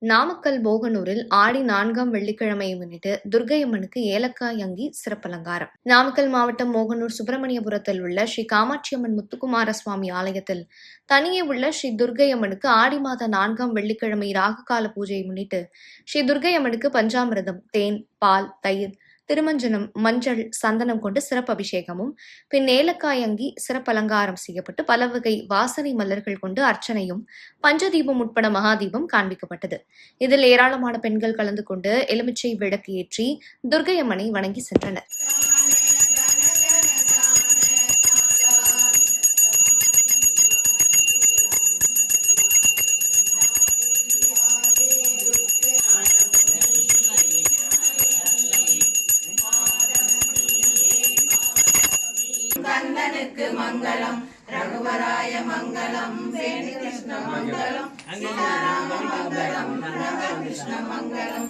நாமக்கல் போகனூரில் ஆடி 4ஆம் வெள்ளிக்கிழமையை முன்னிட்டு துர்க்கையம்மனுக்கு ஏலக்காய் அங்கி சிறப்பலங்காரம். நாமக்கல் மாவட்டம் மோகனூர் சுப்பிரமணியபுரத்தில் உள்ள ஸ்ரீ காமாட்சியம்மன் முத்துக்குமார சுவாமி ஆலயத்தில் தனியே உள்ள ஸ்ரீ துர்க்கையம்மனுக்கு ஆடி மாத 4ஆம் வெள்ளிக்கிழமை ராகுகால பூஜையை முன்னிட்டு ஸ்ரீ துர்க்கையம்மனுக்கு பஞ்சாமிர்தம், தேன், பால், தயிர், திருமஞ்சனம், மஞ்சள், சந்தனம் கொண்டு சிறப்பு அபிஷேகமும், பின் ஏலக்காய் அங்கி சிறப்பலங்காரம் செய்யப்பட்டு பல வகை வாசனை மலர்கள் கொண்டு அர்ச்சனையும், பஞ்சதீபம் உட்பட மகாதீபம் காண்பிக்கப்பட்டது. இதில் ஏராளமான பெண்கள் கலந்து கொண்டு எலுமிச்சை விளக்கு ஏற்றி துர்க்கையம்மனை வணங்கி சென்றனர். கந்தனுக்கு மங்களம், ரகுவராய மங்களம், வேணு கிருஷ்ண மங்களம், சீதாராம மங்களம், கிருஷ்ண மங்களம்.